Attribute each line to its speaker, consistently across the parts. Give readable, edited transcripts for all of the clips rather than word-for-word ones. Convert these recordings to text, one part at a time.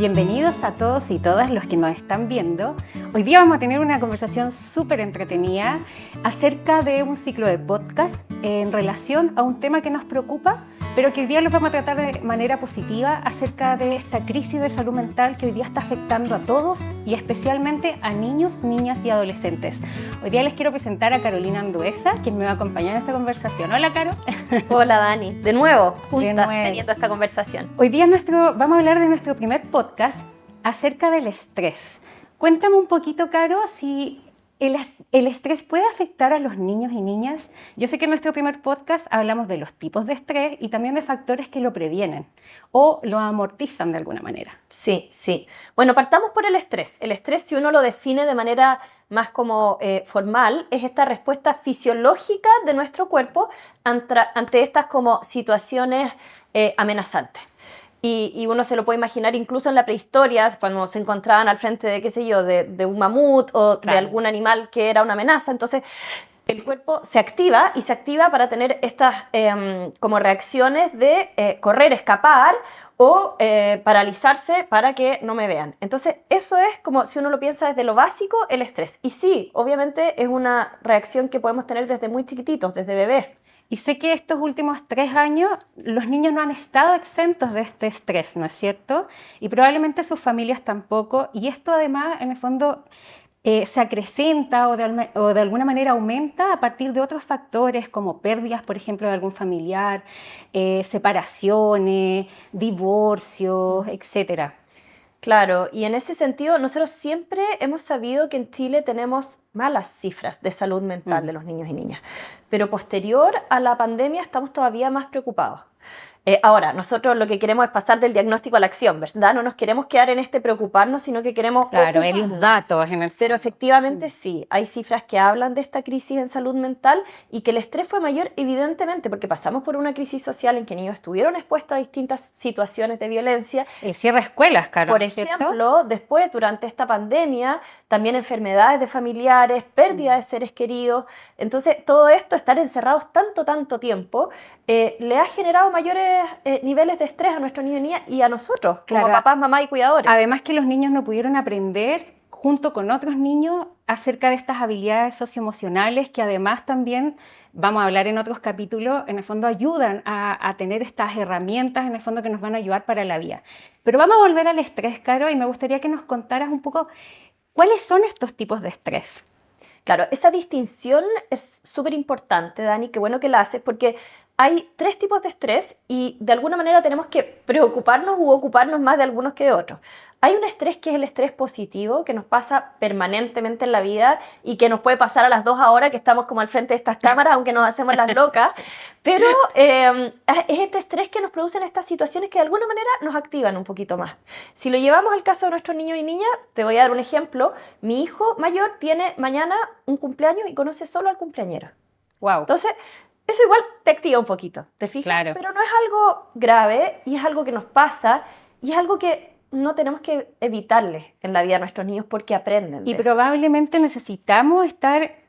Speaker 1: Bienvenidos a todos y todas los que nos están viendo. Hoy día vamos a tener una conversación súper entretenida acerca de un ciclo de podcast en relación a un tema que nos preocupa, pero que hoy día lo vamos a tratar de manera positiva acerca de esta crisis de salud mental que hoy día está afectando a todos y especialmente a niños, niñas y adolescentes. Hoy día les quiero presentar a Carolina Anduesa, quien me va a acompañar en esta conversación. Hola, Caro.
Speaker 2: Hola, Dani. De nuevo, juntas teniendo esta conversación.
Speaker 1: Hoy día vamos a hablar de nuestro primer podcast acerca del estrés. Cuéntame un poquito, Caro, si el estrés puede afectar a los niños y niñas. Yo sé que en nuestro primer podcast hablamos de los tipos de estrés y también de factores que lo previenen o lo amortizan de alguna manera.
Speaker 2: Sí. Bueno, partamos por el estrés. El estrés, si uno lo define de manera más como formal, es esta respuesta fisiológica de nuestro cuerpo ante estas como situaciones amenazantes. Y uno se lo puede imaginar incluso en la prehistoria, cuando se encontraban al frente de, qué sé yo, de un mamut o de algún animal que era una amenaza. Entonces, el cuerpo se activa para tener estas como reacciones de correr, escapar o paralizarse para que no me vean. Entonces, eso es como, si uno lo piensa desde lo básico, el estrés. Y sí, obviamente es una reacción que podemos tener desde muy chiquititos, desde bebés.
Speaker 1: Y sé que estos últimos 3 años los niños no han estado exentos de este estrés, ¿no es cierto? Y probablemente sus familias tampoco. Y esto además, en el fondo, se acrecenta o de alguna manera aumenta a partir de otros factores como pérdidas, por ejemplo, de algún familiar, separaciones, divorcios, etcétera.
Speaker 2: Claro, y en ese sentido nosotros siempre hemos sabido que en Chile tenemos malas cifras de salud mental de los niños y niñas, pero posterior a la pandemia estamos todavía más preocupados. Ahora, nosotros lo que queremos es pasar del diagnóstico a la acción, ¿verdad? No nos queremos quedar en este preocuparnos, sino que queremos
Speaker 1: en los datos.
Speaker 2: Pero efectivamente sí, hay cifras que hablan de esta crisis en salud mental y que el estrés fue mayor, evidentemente, porque pasamos por una crisis social en que niños estuvieron expuestos a distintas situaciones de violencia.
Speaker 1: El cierre de escuelas, Caro,
Speaker 2: por ejemplo, después, durante esta pandemia, también enfermedades de familiares, pérdida de seres queridos. Entonces, todo esto, estar encerrados tanto tiempo, le ha generado mayores niveles de estrés a nuestros niños y niñas y a nosotros, como papás, mamás y cuidadores.
Speaker 1: Además que los niños no pudieron aprender junto con otros niños acerca de estas habilidades socioemocionales que además también, vamos a hablar en otros capítulos, en el fondo ayudan a tener estas herramientas en el fondo que nos van a ayudar para la vida. Pero vamos a volver al estrés, Caro, y me gustaría que nos contaras un poco cuáles son estos tipos de estrés.
Speaker 2: Claro, esa distinción es súper importante, Dani, qué bueno que la haces, porque hay 3 tipos de estrés y de alguna manera tenemos que preocuparnos u ocuparnos más de algunos que de otros. Hay un estrés que es el estrés positivo, que nos pasa permanentemente en la vida y que nos puede pasar a las 2 ahora que estamos como al frente de estas cámaras, aunque nos hacemos las locas, pero es este estrés que nos producen estas situaciones que de alguna manera nos activan un poquito más. Si lo llevamos al caso de nuestros niños y niñas, te voy a dar un ejemplo. Mi hijo mayor tiene mañana un cumpleaños y conoce solo al cumpleañero.
Speaker 1: Wow.
Speaker 2: Entonces, eso igual te activa un poquito, ¿te fijas?
Speaker 1: Claro.
Speaker 2: Pero no es algo grave y es algo que nos pasa y es algo que no tenemos que evitarles en la vida a nuestros niños porque aprenden.
Speaker 1: Y probablemente necesitamos estar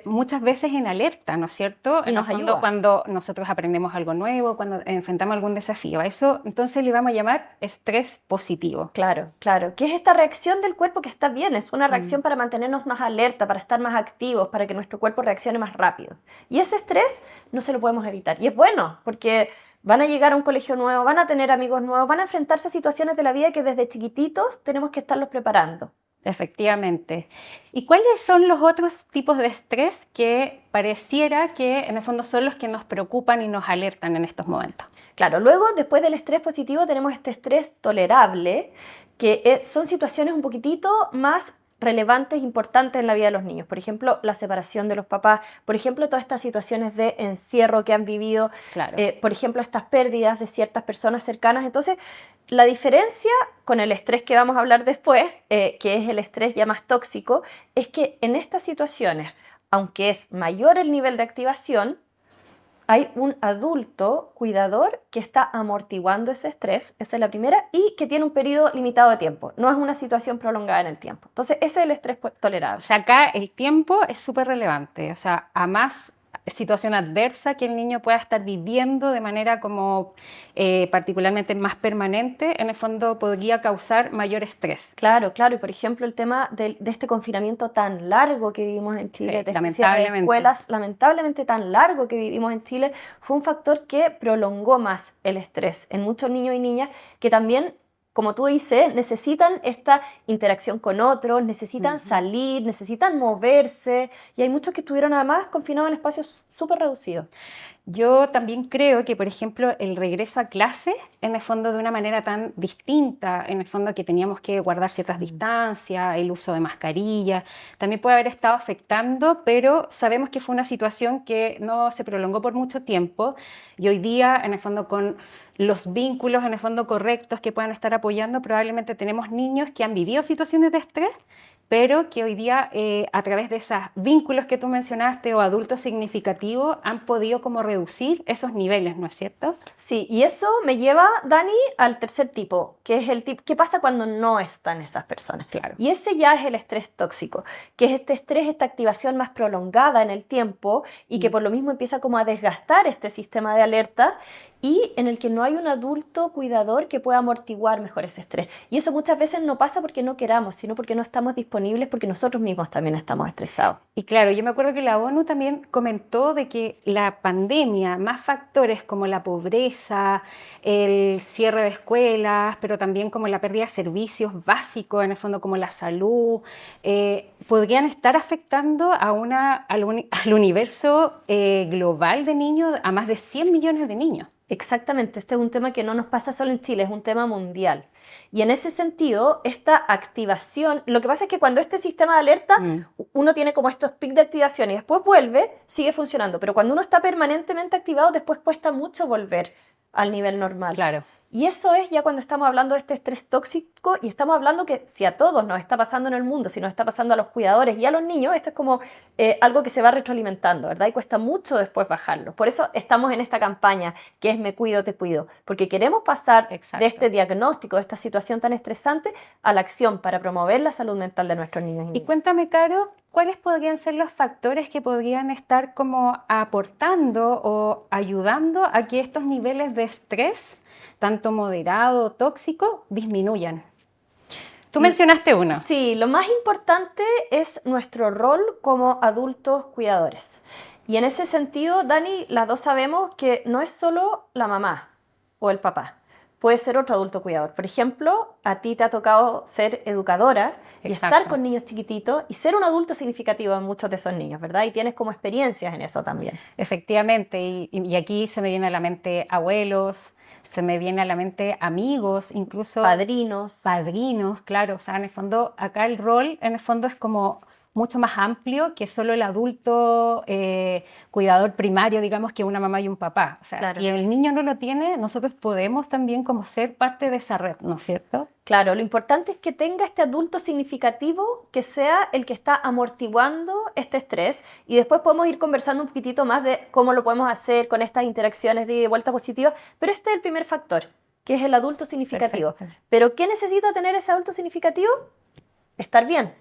Speaker 1: muchas veces en alerta, ¿no es cierto?
Speaker 2: Y nos ayuda.
Speaker 1: Cuando nosotros aprendemos algo nuevo, cuando enfrentamos algún desafío. A eso entonces le vamos a llamar estrés positivo.
Speaker 2: Claro. Que es esta reacción del cuerpo que está bien, es una reacción para mantenernos más alerta, para estar más activos, para que nuestro cuerpo reaccione más rápido. Y ese estrés no se lo podemos evitar. Y es bueno, porque van a llegar a un colegio nuevo, van a tener amigos nuevos, van a enfrentarse a situaciones de la vida que desde chiquititos tenemos que estarlos preparando.
Speaker 1: Efectivamente. ¿Y cuáles son los otros tipos de estrés que pareciera que en el fondo son los que nos preocupan y nos alertan en estos momentos?
Speaker 2: Claro, luego después del estrés positivo tenemos este estrés tolerable, que son situaciones un poquitito más relevantes, importantes en la vida de los niños. Por ejemplo, la separación de los papás, por ejemplo, todas estas situaciones de encierro que han vivido,
Speaker 1: claro.
Speaker 2: Por ejemplo, estas pérdidas de ciertas personas cercanas. Entonces, la diferencia con el estrés que vamos a hablar después, que es el estrés ya más tóxico, es que en estas situaciones, aunque es mayor el nivel de activación, hay un adulto cuidador que está amortiguando ese estrés, esa es la primera, y que tiene un periodo limitado de tiempo. No es una situación prolongada en el tiempo. Entonces, ese es el estrés tolerable.
Speaker 1: O sea, acá el tiempo es súper relevante. O sea, a más situación adversa que el niño pueda estar viviendo de manera como particularmente más permanente, en el fondo podría causar mayor estrés.
Speaker 2: Claro, claro. Y por ejemplo, el tema de este confinamiento tan largo que vivimos en Chile,
Speaker 1: Sí,
Speaker 2: de este cierre de
Speaker 1: lamentablemente.
Speaker 2: escuelas lamentablemente tan largo que vivimos en Chile, fue un factor que prolongó más el estrés en muchos niños y niñas que también, como tú dices, necesitan esta interacción con otros, necesitan salir, necesitan moverse, y hay muchos que estuvieron además confinados en espacios súper reducidos.
Speaker 1: Yo también creo que, por ejemplo, el regreso a clase, en el fondo de una manera tan distinta, en el fondo que teníamos que guardar ciertas distancias, el uso de mascarilla, también puede haber estado afectando, pero sabemos que fue una situación que no se prolongó por mucho tiempo y hoy día, en el fondo, con los vínculos, en el fondo, correctos que puedan estar apoyando, probablemente tenemos niños que han vivido situaciones de estrés, pero que hoy día a través de esos vínculos que tú mencionaste o adultos significativos han podido como reducir esos niveles, ¿no es cierto?
Speaker 2: Sí, y eso me lleva, Dani, al tercer tipo, que es el tipo, ¿qué pasa cuando no están esas personas?
Speaker 1: Claro.
Speaker 2: Y ese ya es el estrés tóxico, que es este estrés, esta activación más prolongada en el tiempo y que por lo mismo empieza como a desgastar este sistema de alerta y en el que no hay un adulto cuidador que pueda amortiguar mejor ese estrés. Y eso muchas veces no pasa porque no queramos, sino porque no estamos disponibles, porque nosotros mismos también estamos estresados.
Speaker 1: Y claro, yo me acuerdo que la ONU también comentó de que la pandemia, más factores como la pobreza, el cierre de escuelas, pero también como la pérdida de servicios básicos, en el fondo como la salud, podrían estar afectando al universo global de niños, a más de 100 millones de niños.
Speaker 2: Exactamente, este es un tema que no nos pasa solo en Chile, es un tema mundial. Y en ese sentido, esta activación, lo que pasa es que cuando este sistema de alerta, uno tiene como estos picos de activación y después vuelve, sigue funcionando, pero cuando uno está permanentemente activado, después cuesta mucho volver al nivel normal.
Speaker 1: Claro.
Speaker 2: Y eso es ya cuando estamos hablando de este estrés tóxico y estamos hablando que si a todos nos está pasando en el mundo, si nos está pasando a los cuidadores y a los niños, esto es como algo que se va retroalimentando, ¿verdad? Y cuesta mucho después bajarlo. Por eso estamos en esta campaña que es Me Cuido, Te Cuido, porque queremos pasar de este diagnóstico, de esta situación tan estresante, a la acción para promover la salud mental de nuestros niños y niñas.
Speaker 1: Y cuéntame, Caro, ¿cuáles podrían ser los factores que podrían estar como aportando o ayudando a que estos niveles de estrés, tanto moderado o tóxico, disminuyan? Tú mencionaste uno.
Speaker 2: Sí, lo más importante es nuestro rol como adultos cuidadores. Y en ese sentido, Dani, las dos sabemos que no es solo la mamá o el papá. Puede ser otro adulto cuidador. Por ejemplo, a ti te ha tocado ser educadora y estar con niños chiquititos y ser un adulto significativo en muchos de esos niños, ¿verdad? Y tienes como experiencias en eso también.
Speaker 1: Efectivamente, y aquí se me viene a la mente abuelos, se me viene a la mente amigos, incluso
Speaker 2: padrinos.
Speaker 1: Padrinos, claro. O sea, en el fondo, acá el rol, en el fondo, es como mucho más amplio que solo el adulto cuidador primario, digamos, que una mamá y un papá. O sea,
Speaker 2: claro.
Speaker 1: Y el niño no lo tiene, nosotros podemos también como ser parte de esa red, ¿no es cierto?
Speaker 2: Claro, lo importante es que tenga este adulto significativo que sea el que está amortiguando este estrés y después podemos ir conversando un poquitito más de cómo lo podemos hacer con estas interacciones de ida y vuelta positivas, pero este es el primer factor, que es el adulto significativo.
Speaker 1: Perfecto.
Speaker 2: ¿Pero qué necesita tener ese adulto significativo? Estar bien.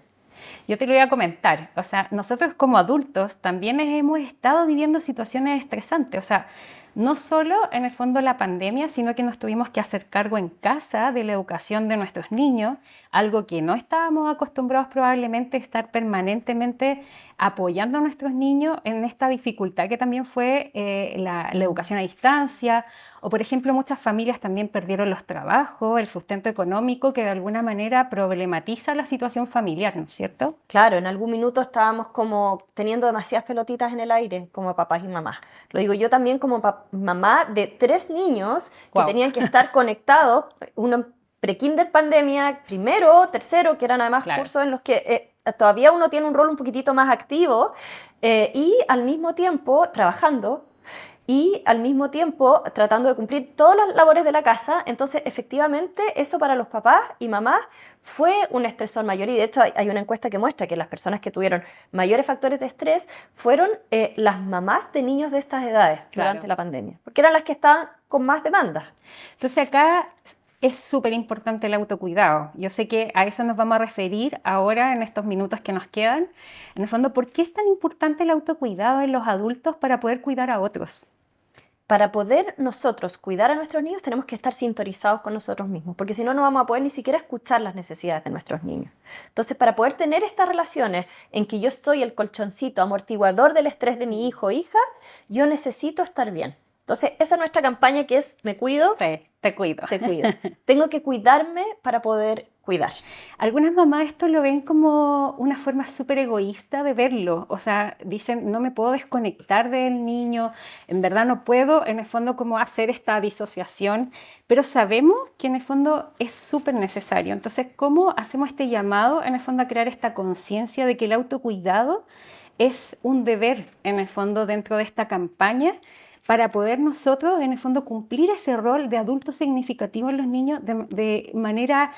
Speaker 1: Yo te lo voy a comentar, o sea, nosotros como adultos también hemos estado viviendo situaciones estresantes, o sea, no solo en el fondo la pandemia, sino que nos tuvimos que hacer cargo en casa de la educación de nuestros niños, algo que no estábamos acostumbrados probablemente a estar permanentemente apoyando a nuestros niños en esta dificultad que también fue la educación a distancia, o por ejemplo muchas familias también perdieron los trabajos, el sustento económico que de alguna manera problematiza la situación familiar, ¿no es cierto?
Speaker 2: Claro, en algún minuto estábamos como teniendo demasiadas pelotitas en el aire como papás y mamás. Lo digo yo también como mamá de 3 niños que tenían que estar conectados, uno pre-kinder pandemia, primero, tercero, que eran además cursos en los que todavía uno tiene un rol un poquitito más activo y al mismo tiempo trabajando y al mismo tiempo tratando de cumplir todas las labores de la casa. Entonces, efectivamente, eso para los papás y mamás fue un estresor mayor. Y de hecho, hay una encuesta que muestra que las personas que tuvieron mayores factores de estrés fueron las mamás de niños de estas edades durante la pandemia, porque eran las que estaban con más demandas.
Speaker 1: Entonces, acá es súper importante el autocuidado? Yo sé que a eso nos vamos a referir ahora en estos minutos que nos quedan. En el fondo, ¿por qué es tan importante el autocuidado en los adultos para poder cuidar a otros?
Speaker 2: Para poder nosotros cuidar a nuestros niños tenemos que estar sintonizados con nosotros mismos, porque si no, no vamos a poder ni siquiera escuchar las necesidades de nuestros niños. Entonces, para poder tener estas relaciones en que yo soy el colchoncito amortiguador del estrés de mi hijo o hija, yo necesito estar bien. Entonces, esa es nuestra campaña, que es me cuido,
Speaker 1: Sí, te cuido.
Speaker 2: te cuido. Tengo que cuidarme para poder cuidar.
Speaker 1: Algunas mamás esto lo ven como una forma súper egoísta de verlo. O sea, dicen, no me puedo desconectar del niño, en verdad no puedo, en el fondo, como hacer esta disociación, pero sabemos que en el fondo es súper necesario. Entonces, ¿cómo hacemos este llamado, en el fondo, a crear esta conciencia de que el autocuidado es un deber, en el fondo, dentro de esta campaña? Para poder nosotros, en el fondo, cumplir ese rol de adulto significativo en los niños de manera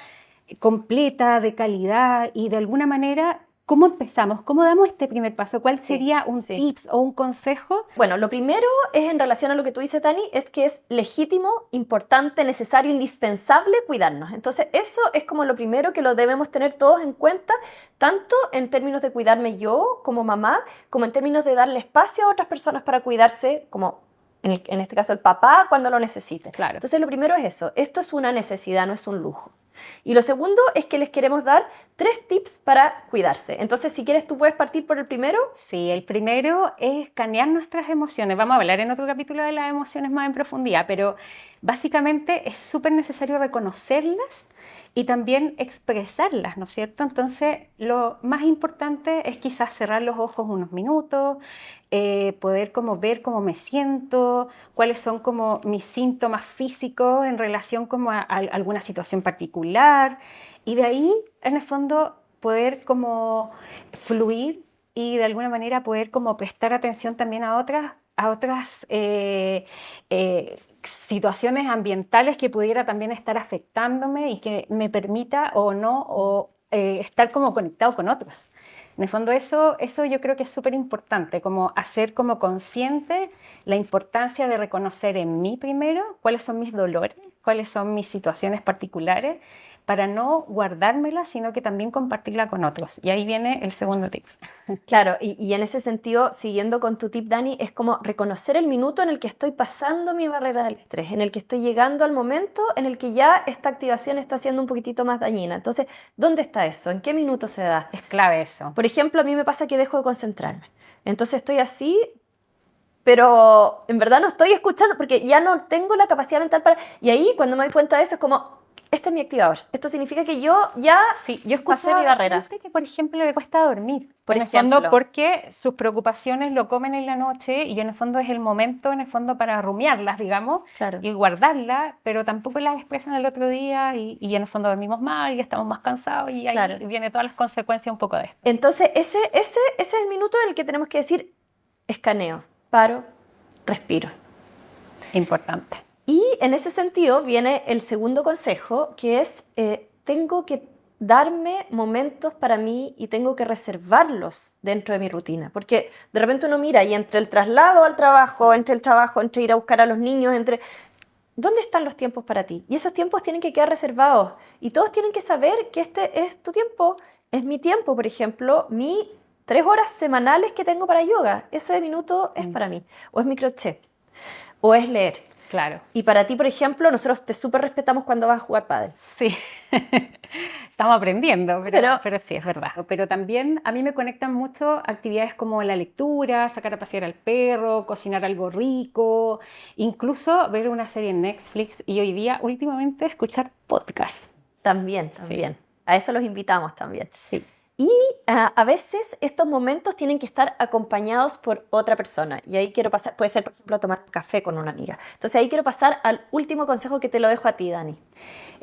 Speaker 1: completa, de calidad y de alguna manera, ¿cómo empezamos? ¿Cómo damos este primer paso? ¿Cuál sería un tips o un consejo?
Speaker 2: Bueno, lo primero es en relación a lo que tú dices, Dani, es que es legítimo, importante, necesario, indispensable cuidarnos. Entonces, eso es como lo primero que lo debemos tener todos en cuenta, tanto en términos de cuidarme yo como mamá, como en términos de darle espacio a otras personas para cuidarse, como en este caso el papá cuando lo necesite.
Speaker 1: Claro.
Speaker 2: Entonces, lo primero es eso. Esto es una necesidad, no es un lujo. Y lo segundo es que les queremos dar 3 tips para cuidarse. Entonces, si quieres, tú puedes partir por el primero.
Speaker 1: Sí, el primero es escanear nuestras emociones. Vamos a hablar en otro capítulo de las emociones más en profundidad, pero básicamente es súper necesario reconocerlas y también expresarlas, ¿no es cierto? Entonces, lo más importante es quizás cerrar los ojos unos minutos, poder como ver cómo me siento, cuáles son como mis síntomas físicos en relación como a alguna situación particular, y de ahí, en el fondo, poder como fluir y de alguna manera poder como prestar atención también a otras situaciones ambientales que pudiera también estar afectándome y que me permita o no estar como conectado con otros. En el fondo eso yo creo que es súper importante, como hacer como consciente la importancia de reconocer en mí primero cuáles son mis dolores, cuáles son mis situaciones particulares, para no guardármela, sino que también compartirla con otros. Y ahí viene el segundo tip.
Speaker 2: Claro, y en ese sentido, siguiendo con tu tip, Dani, es como reconocer el minuto en el que estoy pasando mi barrera del estrés, en el que estoy llegando al momento en el que ya esta activación está siendo un poquitito más dañina. Entonces, ¿dónde está eso? ¿En qué minuto se da?
Speaker 1: Es clave eso.
Speaker 2: Por ejemplo, a mí me pasa que dejo de concentrarme. Entonces estoy así, pero en verdad no estoy escuchando porque ya no tengo la capacidad mental para... Y ahí, cuando me doy cuenta de eso, es como... Este es mi activador. Esto significa que yo ya
Speaker 1: yo
Speaker 2: pasé mi barrera.
Speaker 1: Gente que, por ejemplo, le cuesta dormir.
Speaker 2: Por
Speaker 1: en el
Speaker 2: ejemplo.
Speaker 1: fondo, porque sus preocupaciones lo comen en la noche y en el fondo es el momento, en el fondo, para rumiarlas, digamos,
Speaker 2: Claro.
Speaker 1: y guardarlas, pero tampoco las expresan el otro día y en el fondo dormimos mal y estamos más cansados y ahí
Speaker 2: Claro.
Speaker 1: vienen todas las consecuencias un poco de esto.
Speaker 2: Entonces, ese es el minuto en el que tenemos que decir, escaneo, paro, respiro.
Speaker 1: Importante.
Speaker 2: Y en ese sentido viene el segundo consejo, que es, tengo que darme momentos para mí y tengo que reservarlos dentro de mi rutina. Porque de repente uno mira y entre el traslado al trabajo, entre ir a buscar a los niños, ¿dónde están los tiempos para ti? Y esos tiempos tienen que quedar reservados. Y todos tienen que saber que este es tu tiempo, es mi tiempo. Por ejemplo, 3 horas semanales que tengo para yoga, ese minuto es para mí. O es mi crochet, o es leer.
Speaker 1: Claro.
Speaker 2: Y para ti, por ejemplo, nosotros te súper respetamos cuando vas a jugar pádel.
Speaker 1: Sí, estamos aprendiendo, pero sí, es verdad. Pero también a mí me conectan mucho actividades como la lectura, sacar a pasear al perro, cocinar algo rico, incluso ver una serie en Netflix y hoy día, últimamente, escuchar podcasts.
Speaker 2: También.
Speaker 1: Sí.
Speaker 2: A eso los invitamos también.
Speaker 1: Sí.
Speaker 2: Y a veces estos momentos tienen que estar acompañados por otra persona. Y ahí quiero pasar, puede ser, por ejemplo, tomar un café con una amiga. Entonces ahí quiero pasar al último consejo que te lo dejo a ti, Dani.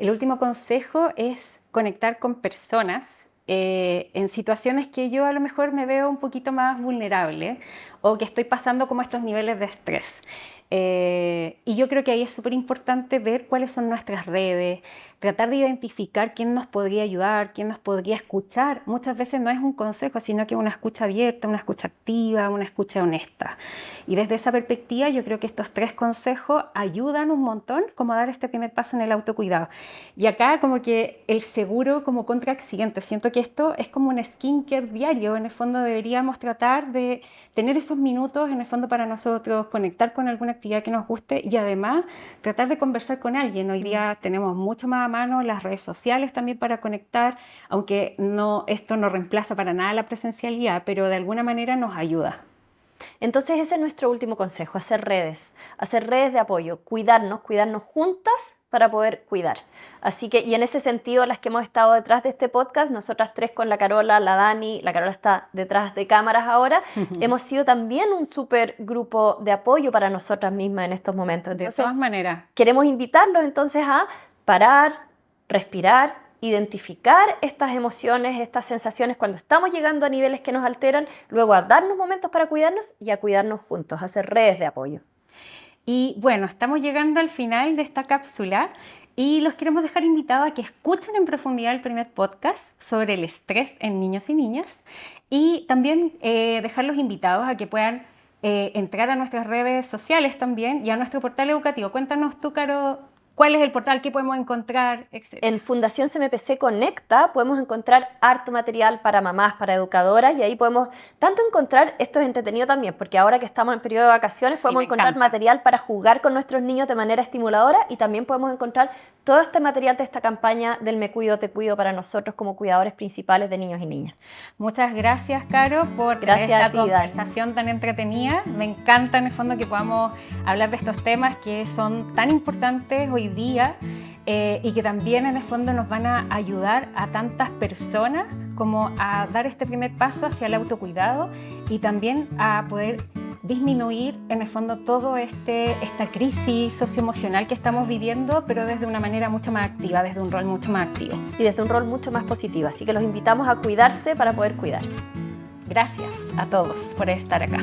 Speaker 1: El último consejo es conectar con personas en situaciones que yo a lo mejor me veo un poquito más vulnerable o que estoy pasando como estos niveles de estrés. Y yo creo que ahí es súper importante ver cuáles son nuestras redes, tratar de identificar quién nos podría ayudar, quién nos podría escuchar. Muchas veces no es un consejo, sino que una escucha abierta, una escucha activa, una escucha honesta. Y desde esa perspectiva yo creo que estos 3 consejos ayudan un montón como a dar este primer paso en el autocuidado. Y acá como que el seguro como contra accidentes. Siento que esto es como un skincare diario. En el fondo deberíamos tratar de tener esos minutos en el fondo para nosotros, conectar con alguna actividad que nos guste y además tratar de conversar con alguien. Hoy día tenemos mucho más a mano las redes sociales también para conectar, aunque esto no reemplaza para nada la presencialidad, pero de alguna manera nos ayuda.
Speaker 2: Entonces ese es nuestro último consejo, hacer redes de apoyo, cuidarnos juntas para poder cuidar. Así que, y en ese sentido, las que hemos estado detrás de este podcast, nosotras 3 con la Carola, la Dani, la Carola está detrás de cámaras ahora, hemos sido también un súper grupo de apoyo para nosotras mismas en estos momentos. Entonces,
Speaker 1: de todas maneras.
Speaker 2: Queremos invitarlos entonces a parar, respirar, identificar estas emociones, estas sensaciones cuando estamos llegando a niveles que nos alteran, luego a darnos momentos para cuidarnos y a cuidarnos juntos, a hacer redes de apoyo.
Speaker 1: Y bueno, estamos llegando al final de esta cápsula y los queremos dejar invitados a que escuchen en profundidad el primer podcast sobre el estrés en niños y niñas y también dejarlos invitados a que puedan entrar a nuestras redes sociales también y a nuestro portal educativo. Cuéntanos tú, Caro, ¿cuál es el portal? ¿Qué podemos encontrar? Etcétera.
Speaker 2: En Fundación CMPC Conecta podemos encontrar harto material para mamás, para educadoras, y ahí podemos tanto encontrar, esto es entretenido también, porque ahora que estamos en periodo de vacaciones, podemos encontrar material para jugar con nuestros niños de manera estimuladora y también podemos encontrar todo este material de esta campaña del Me Cuido, Te Cuido para nosotros como cuidadores principales de niños y niñas.
Speaker 1: Muchas gracias, Caro, por esta conversación tan entretenida. Me encanta en el fondo que podamos hablar de estos temas que son tan importantes hoy día y que también en el fondo nos van a ayudar a tantas personas como a dar este primer paso hacia el autocuidado y también a poder disminuir en el fondo todo esta crisis socioemocional que estamos viviendo, pero desde una manera mucho más activa, desde un rol mucho más activo.
Speaker 2: Y desde un rol mucho más positivo, así que los invitamos a cuidarse para poder cuidar.
Speaker 1: Gracias a todos por estar acá.